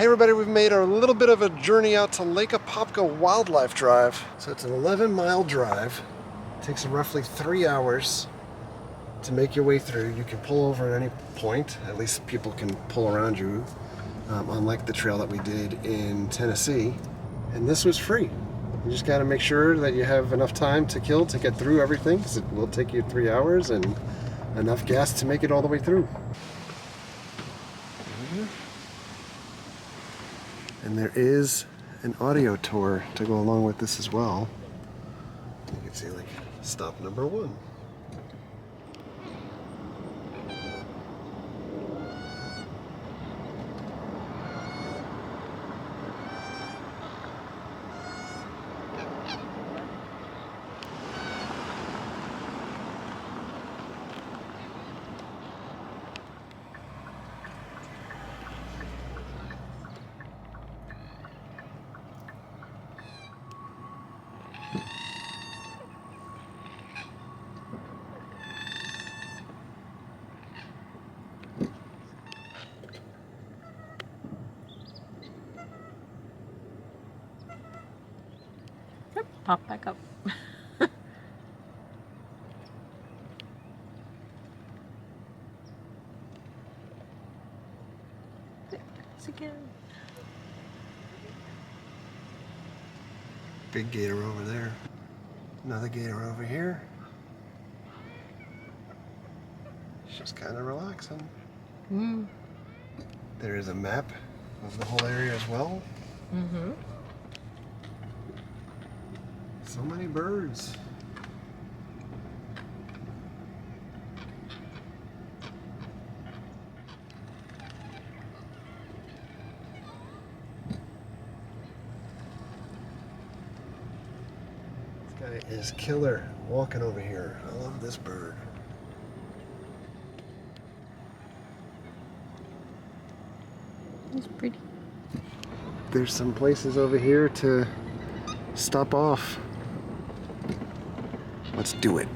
Hey everybody, we've made a little bit of a journey out to Lake Apopka Wildlife Drive. So it's an 11-mile drive. It takes roughly 3 hours to make your way through. You can pull over at any point. At least people can pull around you, unlike the trail that we did in Tennessee. And this was free. You just got to make sure that you have enough time to kill to get through everything, because it will take you 3 hours and enough gas to make it all the way through. And there is an audio tour to go along with this as well. You can see like stop number 1. Yep, pop back up. It's again. Big gator over there. Another gator over here. It's just kind of relaxing. There is a map of the whole area as well. So many birds. This guy is killer walking over here. I love this bird. It's pretty. There's some places over here to stop off. Let's do it.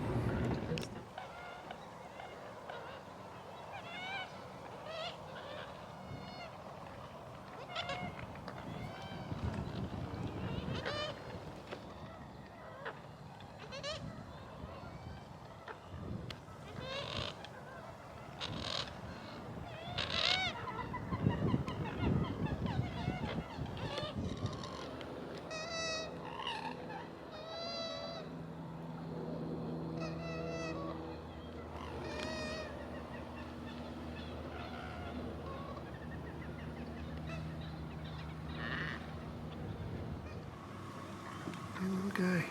Hey, little guy.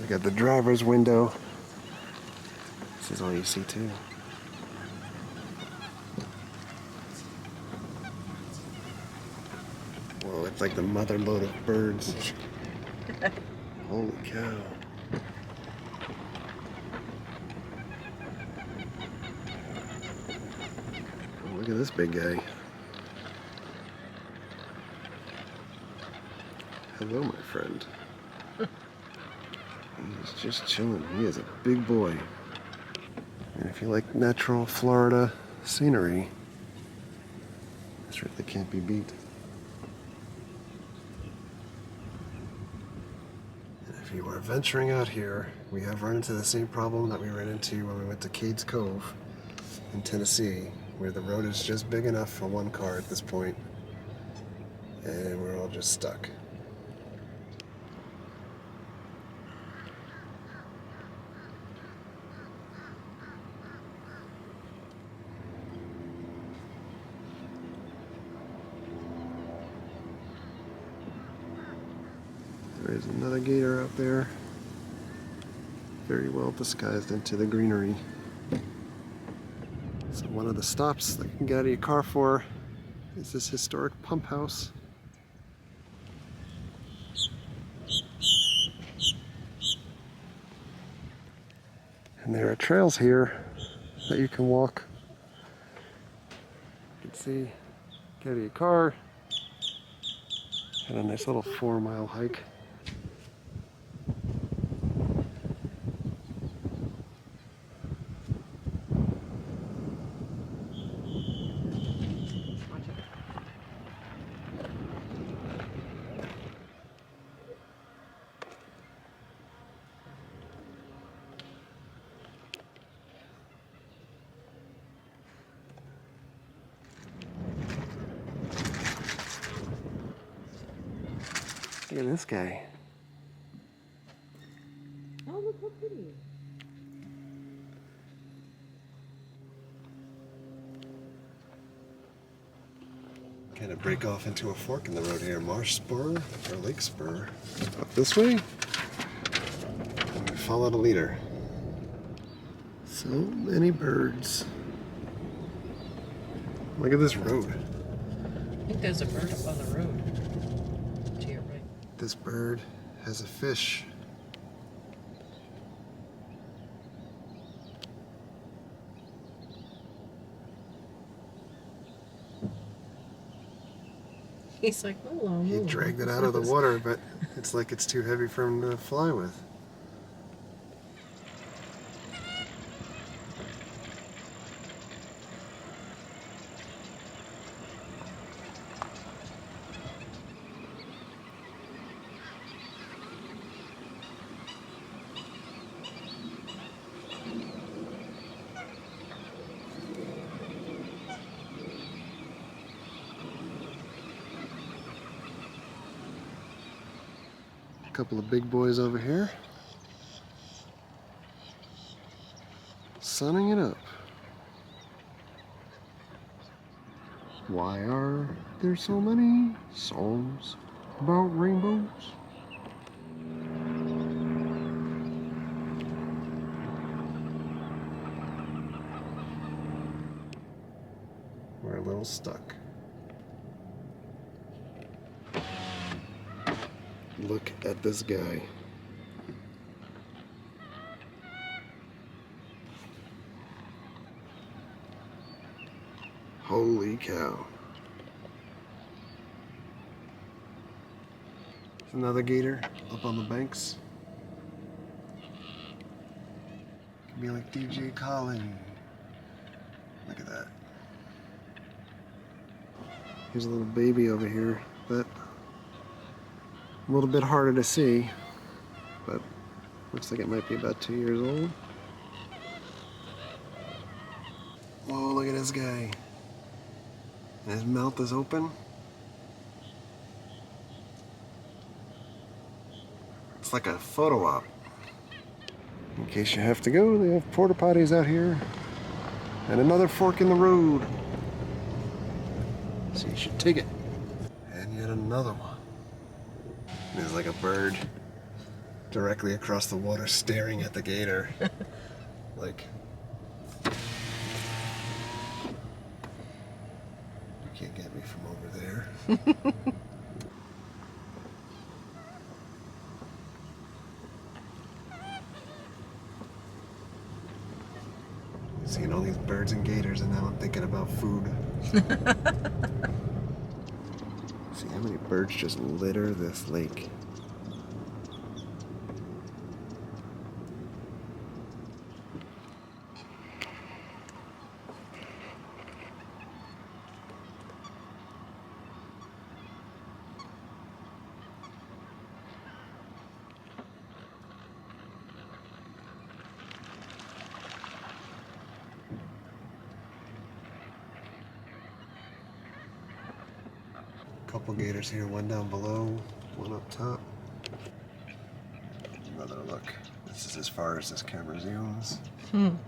We got the driver's window. This is all you see too. Whoa, it's like the mother load of birds. Holy cow. Oh, look at this big guy. Hello, my friend. He's just chilling. He is a big boy. And if you like natural Florida scenery, this really can't be beat. And if you are venturing out here, we have run into the same problem that we ran into when we went to Cades Cove in Tennessee, where the road is just big enough for one car at this point, and we're all just stuck. There's another gator out there, very well disguised into the greenery. So one of the stops that you can get out of your car for is this historic pump house. And there are trails here that you can walk. You can see, get out of your car, had a nice little 4-mile hike. Look at this guy. Oh, look how pretty. Kind of break off into a fork in the road here. Marsh spur or lake spur. Up this way. And we follow the leader. So many birds. Look at this road. I think there's a bird up on the road. To your right. This bird has a fish. He's like, hold on. He dragged it out of the water, but it's like it's too heavy for him to fly with. A couple of big boys over here. Sunning it up. Why are there so many songs about rainbows? We're a little stuck. Look at this guy. Holy cow. There's another gator up on the banks. Could be like DJ Colin. Look at that. Here's a little baby over here, but a little bit harder to see, but looks like it might be about 2 years old. Whoa, look at this guy. And his mouth is open. It's like a photo op. In case you have to go, they have porta potties out here. And another fork in the road. So you should take it. And yet another one. There's like a bird directly across the water staring at the gator. Like, you can't get me from over there. Seeing all these birds and gators, and now I'm thinking about food. See how many birds just litter this lake. Couple gators here, one down below, one up top. Another look. This is as far as this camera zooms. And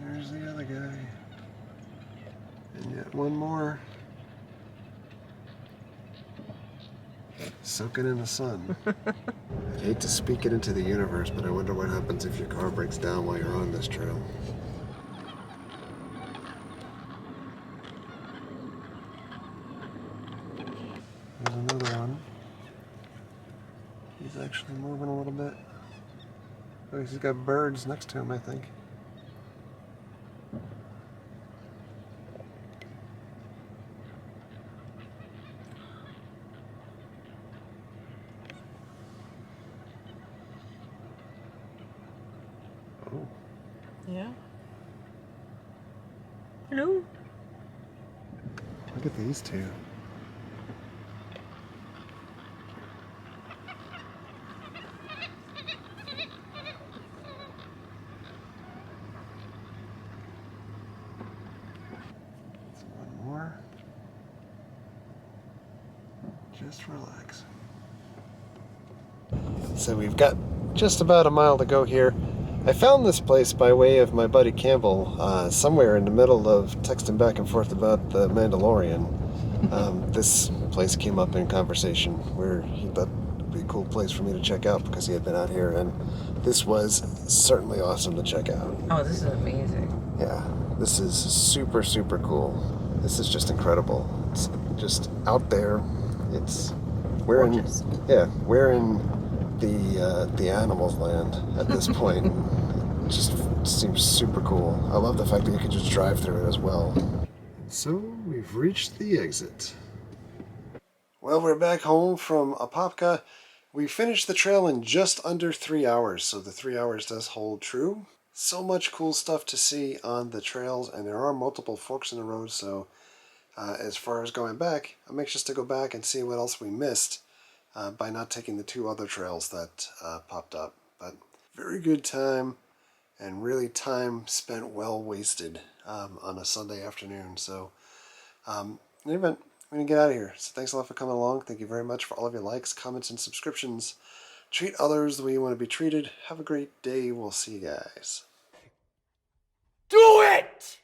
there's the other guy. And yet one more. Soaking in the sun. I hate to speak it into the universe, but I wonder what happens if your car breaks down while you're on this trail. There's another one. He's actually moving a little bit. Oh, he's got birds next to him, I think. Oh. Yeah. Hello. Look at these two. One more. Just relax. So we've got just about a mile to go here. I found this place by way of my buddy Campbell, somewhere in the middle of texting back and forth about the Mandalorian. This place came up in conversation where he thought it'd be a cool place for me to check out because he had been out here, and this was certainly awesome to check out. Oh, this is amazing. Yeah, this is super, super cool. This is just incredible. It's just out there. We're in the animals land at this point. It just seems super cool. I love the fact that you can just drive through it as well. So we've reached the exit. Well, we're back home from Apopka. We finished the trail in just under 3 hours, so the 3 hours does hold true. So much cool stuff to see on the trails, and there are multiple forks in the road, so as far as going back, I'm anxious to go back and see what else we missed by not taking the 2 other trails that popped up. But very good time, and really time spent well wasted on a Sunday afternoon. So in any event, I'm going to get out of here. So thanks a lot for coming along. Thank you very much for all of your likes, comments, and subscriptions. Treat others the way you want to be treated. Have a great day. We'll see you guys. Do it!